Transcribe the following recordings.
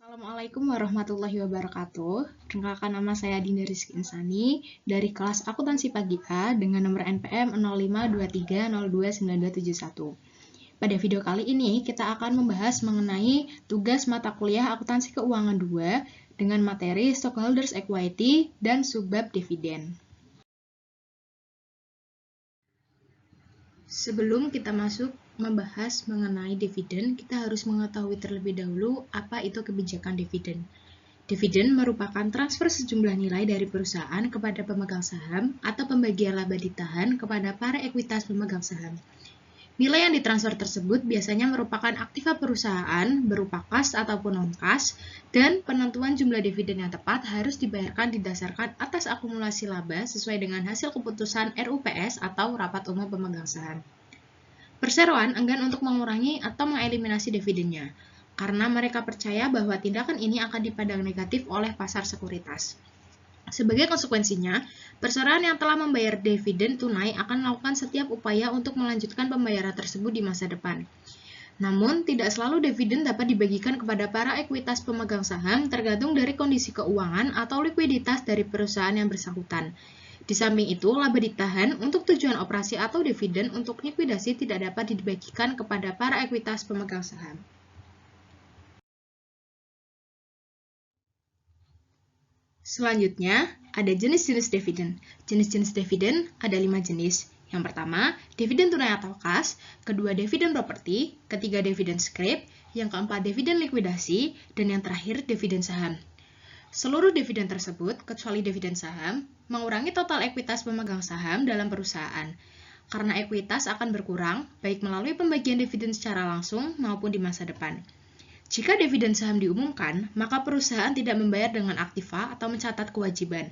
Assalamualaikum warahmatullahi wabarakatuh. Perkenalkan, nama saya Dinda Rizky Insani dari kelas Akuntansi Pagi A dengan nomor NPM 0523029271. Pada video kali ini kita akan membahas mengenai tugas mata kuliah Akuntansi Keuangan 2 dengan materi Stockholders Equity dan subbab dividen. Sebelum kita masuk membahas mengenai dividen, kita harus mengetahui terlebih dahulu apa itu kebijakan dividen. Dividen merupakan transfer sejumlah nilai dari perusahaan kepada pemegang saham atau pembagian laba ditahan kepada para ekuitas pemegang saham. Nilai yang ditransfer tersebut biasanya merupakan aktiva perusahaan berupa kas ataupun non-kas, dan penentuan jumlah dividen yang tepat harus dibayarkan didasarkan atas akumulasi laba sesuai dengan hasil keputusan RUPS atau Rapat Umum Pemegang Saham. Perseroan enggan untuk mengurangi atau mengeliminasi dividennya, karena mereka percaya bahwa tindakan ini akan dipandang negatif oleh pasar sekuritas. Sebagai konsekuensinya, perseroan yang telah membayar dividen tunai akan melakukan setiap upaya untuk melanjutkan pembayaran tersebut di masa depan. Namun, tidak selalu dividen dapat dibagikan kepada para ekuitas pemegang saham tergantung dari kondisi keuangan atau likuiditas dari perusahaan yang bersangkutan. Di samping itu, laba ditahan untuk tujuan operasi atau dividen untuk likuidasi tidak dapat dibagikan kepada para ekuitas pemegang saham. Selanjutnya, ada jenis-jenis dividen. Jenis-jenis dividen ada 5 jenis. Yang pertama, dividen tunai atau kas, kedua dividen properti, ketiga dividen scrip, yang keempat dividen likuidasi, dan yang terakhir dividen saham. Seluruh dividen tersebut, kecuali dividen saham, mengurangi total ekuitas pemegang saham dalam perusahaan. Karena ekuitas akan berkurang, baik melalui pembagian dividen secara langsung maupun di masa depan. Jika dividen saham diumumkan, maka perusahaan tidak membayar dengan aktiva atau mencatat kewajiban.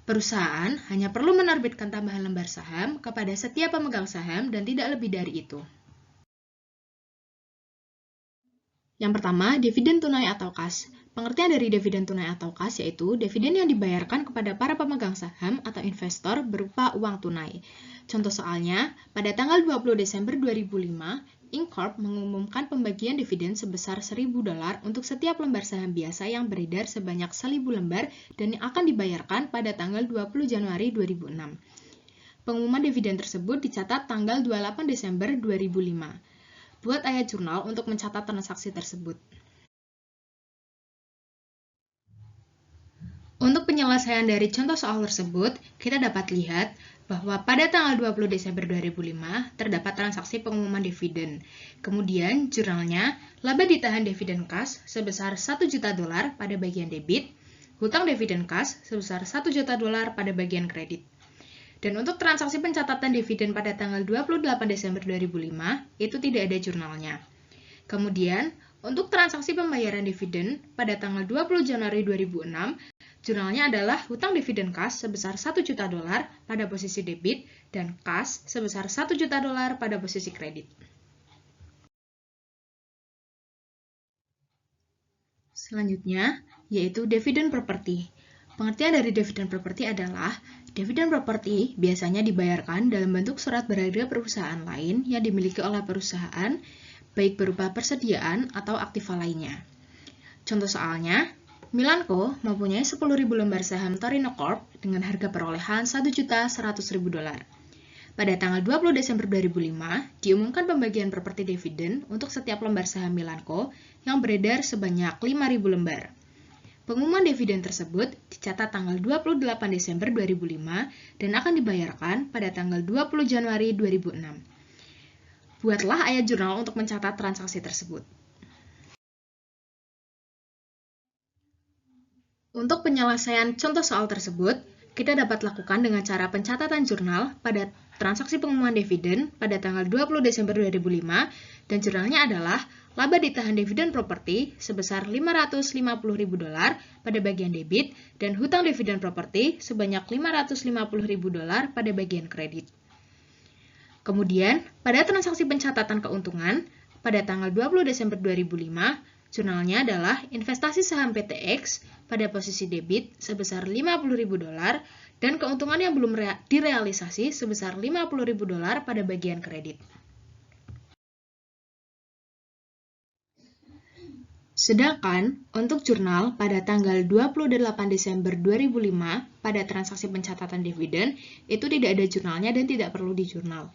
Perusahaan hanya perlu menerbitkan tambahan lembar saham kepada setiap pemegang saham dan tidak lebih dari itu. Yang pertama, dividen tunai atau kas. Pengertian dari dividen tunai atau kas yaitu dividen yang dibayarkan kepada para pemegang saham atau investor berupa uang tunai. Contoh soalnya, pada tanggal 20 Desember 2005, Incorp mengumumkan pembagian dividen sebesar $1.000 untuk setiap lembar saham biasa yang beredar sebanyak 1.000 lembar dan yang akan dibayarkan pada tanggal 20 Januari 2006. Pengumuman dividen tersebut dicatat tanggal 28 Desember 2005. Buat ayat jurnal untuk mencatat transaksi tersebut. Untuk penyelesaian dari contoh soal tersebut, kita dapat lihat bahwa pada tanggal 20 Desember 2005 terdapat transaksi pengumuman dividen. Kemudian jurnalnya, laba ditahan dividen kas sebesar $1 juta pada bagian debit, hutang dividen kas sebesar $1 juta pada bagian kredit. Dan untuk transaksi pencatatan dividen pada tanggal 28 Desember 2005, itu tidak ada jurnalnya. Kemudian, untuk transaksi pembayaran dividen pada tanggal 20 Januari 2006, jurnalnya adalah hutang dividen kas sebesar $1 juta pada posisi debit dan kas sebesar $1 juta pada posisi kredit. Selanjutnya, yaitu dividen properti. Pengertian dari dividen properti adalah dividen properti biasanya dibayarkan dalam bentuk surat berharga perusahaan lain yang dimiliki oleh perusahaan, baik berupa persediaan atau aktiva lainnya. Contoh soalnya, Milanko mempunyai 10.000 lembar saham Torino Corp dengan harga perolehan $1.100.000. Pada tanggal 20 Desember 2005, diumumkan pembagian properti dividen untuk setiap lembar saham Milanko yang beredar sebanyak 5.000 lembar. Pengumuman dividen tersebut dicatat tanggal 28 Desember 2005 dan akan dibayarkan pada tanggal 20 Januari 2006. Buatlah ayat jurnal untuk mencatat transaksi tersebut. Untuk penyelesaian contoh soal tersebut, kita dapat lakukan dengan cara pencatatan jurnal pada transaksi pengumuman dividen pada tanggal 20 Desember 2005 dan jurnalnya adalah laba ditahan dividen properti sebesar $550.000 pada bagian debit dan hutang dividen properti sebanyak $550.000 pada bagian kredit. Kemudian, pada transaksi pencatatan keuntungan pada tanggal 20 Desember 2005, jurnalnya adalah investasi saham PTX pada posisi debit sebesar $50.000 dan keuntungan yang belum direalisasi sebesar $50.000 pada bagian kredit. Sedangkan untuk jurnal pada tanggal 28 Desember 2005 pada transaksi pencatatan dividen itu tidak ada jurnalnya dan tidak perlu dijurnal.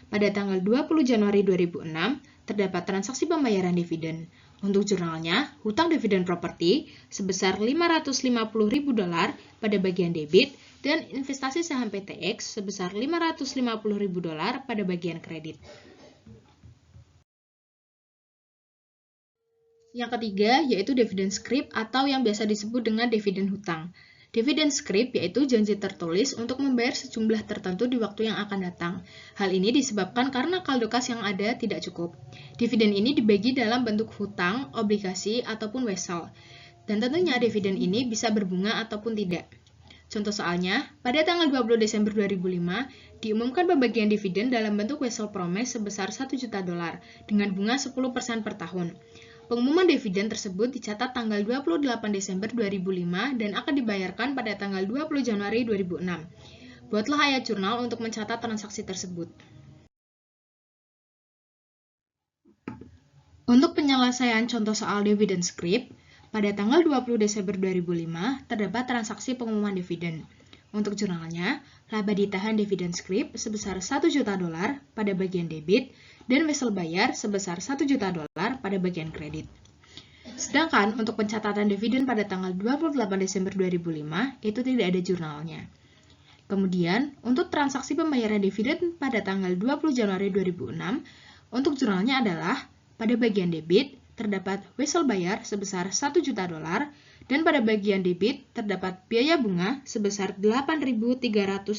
Pada tanggal 20 Januari 2006 terdapat transaksi pembayaran dividen. Untuk jurnalnya, hutang dividen properti sebesar $550.000 pada bagian debit dan investasi saham PTX sebesar $550.000 pada bagian kredit. Yang ketiga yaitu dividen scrip atau yang biasa disebut dengan dividen hutang. Dividen scrip yaitu janji tertulis untuk membayar sejumlah tertentu di waktu yang akan datang. Hal ini disebabkan karena saldo kas yang ada tidak cukup. Dividen ini dibagi dalam bentuk hutang, obligasi, ataupun wesel. Dan tentunya dividen ini bisa berbunga ataupun tidak. Contoh soalnya, pada tanggal 20 Desember 2005, diumumkan pembagian dividen dalam bentuk wesel promise sebesar $1 juta dengan bunga 10% per tahun. Pengumuman dividen tersebut dicatat tanggal 28 Desember 2005 dan akan dibayarkan pada tanggal 20 Januari 2006. Buatlah ayat jurnal untuk mencatat transaksi tersebut. Untuk penyelesaian contoh soal dividen scrip, pada tanggal 20 Desember 2005 terdapat transaksi pengumuman dividen. Untuk jurnalnya, laba ditahan dividen scrip sebesar $1 juta pada bagian debit dan wesel bayar sebesar $1 juta pada bagian kredit. Sedangkan untuk pencatatan dividen pada tanggal 28 Desember 2005 itu tidak ada jurnalnya. Kemudian, untuk transaksi pembayaran dividen pada tanggal 20 Januari 2006, untuk jurnalnya adalah pada bagian debit terdapat wesel bayar sebesar $1 juta dan pada bagian debit terdapat biaya bunga sebesar $8.333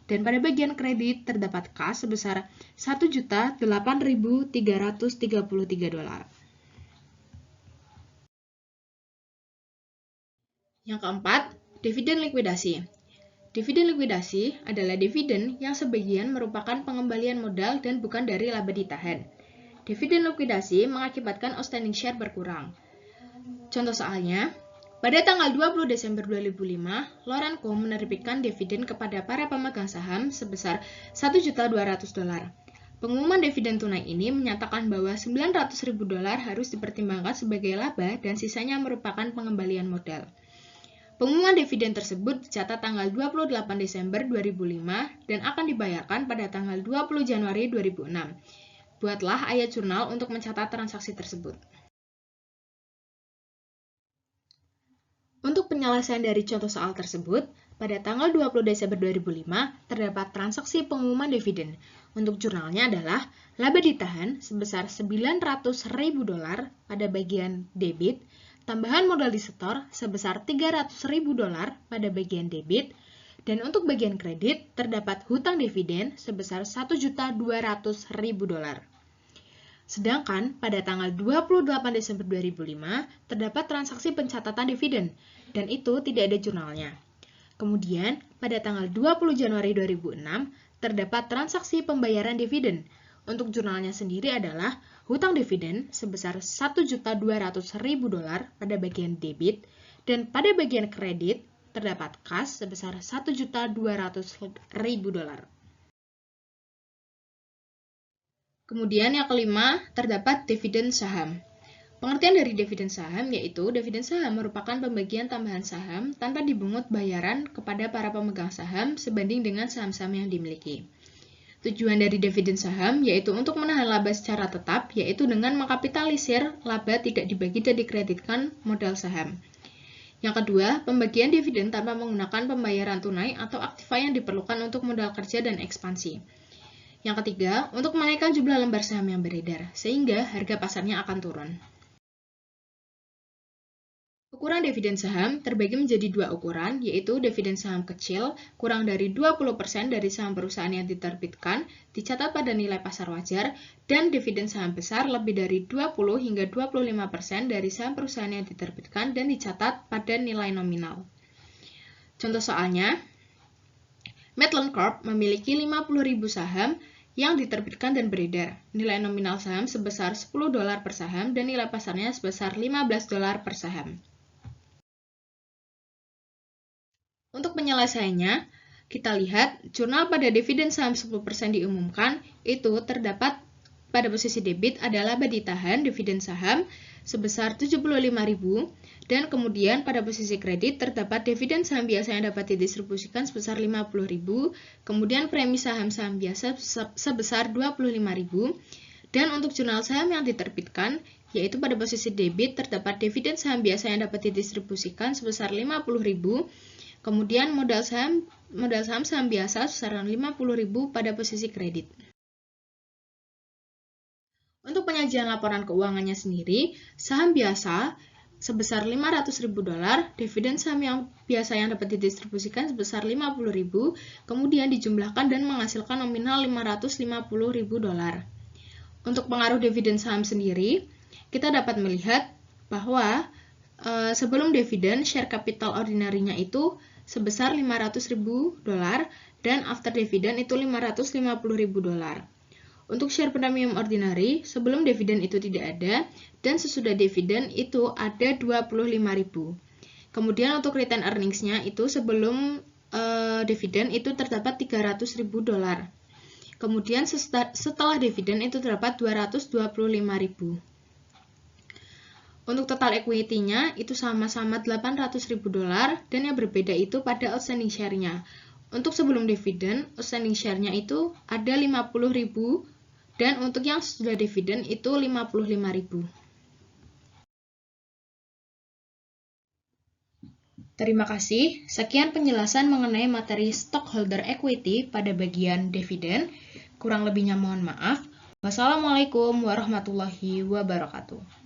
dan pada bagian kredit terdapat kas sebesar $1.8.333. Yang keempat, dividen likuidasi. Dividen likuidasi adalah dividen yang sebagian merupakan pengembalian modal dan bukan dari laba ditahan. Dividen likuidasi mengakibatkan outstanding share berkurang. Contoh soalnya, pada tanggal 20 Desember 2005, Lauren Co. menerbitkan dividen kepada para pemegang saham sebesar $1.200.000. Pengumuman dividen tunai ini menyatakan bahwa $900.000 harus dipertimbangkan sebagai laba dan sisanya merupakan pengembalian modal. Pengumuman dividen tersebut dicatat tanggal 28 Desember 2005 dan akan dibayarkan pada tanggal 20 Januari 2006. Buatlah ayat jurnal untuk mencatat transaksi tersebut. Untuk penyelesaian dari contoh soal tersebut, pada tanggal 20 Desember 2005 terdapat transaksi pengumuman dividen. Untuk jurnalnya adalah laba ditahan sebesar $900.000 pada bagian debit, tambahan modal disetor sebesar $300.000 pada bagian debit, dan untuk bagian kredit terdapat hutang dividen sebesar $1.200.000. Sedangkan pada tanggal 28 Desember 2005 terdapat transaksi pencatatan dividen dan itu tidak ada jurnalnya. Kemudian pada tanggal 20 Januari 2006 terdapat transaksi pembayaran dividen. Untuk jurnalnya sendiri adalah hutang dividen sebesar $1.200.000 pada bagian debit dan pada bagian kredit terdapat kas sebesar $1.200.000. Kemudian yang kelima, terdapat dividen saham. Pengertian dari dividen saham yaitu dividen saham merupakan pembagian tambahan saham tanpa dibungut bayaran kepada para pemegang saham sebanding dengan saham-saham yang dimiliki. Tujuan dari dividen saham yaitu untuk menahan laba secara tetap, yaitu dengan mengkapitalisir laba tidak dibagi dan dikreditkan modal saham. Yang kedua, pembagian dividen tanpa menggunakan pembayaran tunai atau aktiva yang diperlukan untuk modal kerja dan ekspansi. Yang ketiga, untuk menaikkan jumlah lembar saham yang beredar, sehingga harga pasarnya akan turun. Ukuran dividen saham terbagi menjadi dua ukuran, yaitu dividen saham kecil, kurang dari 20% dari saham perusahaan yang diterbitkan, dicatat pada nilai pasar wajar, dan dividen saham besar lebih dari 20 hingga 25% dari saham perusahaan yang diterbitkan dan dicatat pada nilai nominal. Contoh soalnya, Maitland Corp memiliki 50.000 saham yang diterbitkan dan beredar. Nilai nominal saham sebesar $10 per saham dan nilai pasarnya sebesar $15 per saham. Untuk penyelesaiannya, kita lihat jurnal pada dividen saham 10% diumumkan, itu terdapat pada posisi debit ada laba ditahan dividen saham sebesar 75.000 dan kemudian pada posisi kredit terdapat dividen saham biasa yang dapat didistribusikan sebesar 50.000, kemudian premi saham-saham biasa sebesar 25.000 dan untuk jurnal saham yang diterbitkan yaitu pada posisi debit terdapat dividen saham biasa yang dapat didistribusikan sebesar 50.000, kemudian modal saham biasa sebesar 50.000 pada posisi kredit. Untuk penyajian laporan keuangannya sendiri, saham biasa sebesar $500.000, dividen saham yang biasa yang dapat didistribusikan sebesar 50.000, kemudian dijumlahkan dan menghasilkan nominal $550.000. Untuk pengaruh dividen saham sendiri, kita dapat melihat bahwa sebelum dividen, share capital ordinary-nya itu sebesar $500.000 dan after dividen itu $550.000. Untuk share premium ordinary, sebelum dividen itu tidak ada, dan sesudah dividen itu ada 25.000. Kemudian untuk return earnings-nya itu sebelum dividen itu terdapat $300.000. Kemudian setelah dividen itu terdapat 225.000. Untuk total equity-nya itu sama-sama $800.000 dan yang berbeda itu pada outstanding share-nya. Untuk sebelum dividen, outstanding share-nya itu ada 50.000 dan untuk yang sudah dividen itu 55.000. Terima kasih. Sekian penjelasan mengenai materi stockholder equity pada bagian dividen. Kurang lebihnya mohon maaf. Wassalamualaikum warahmatullahi wabarakatuh.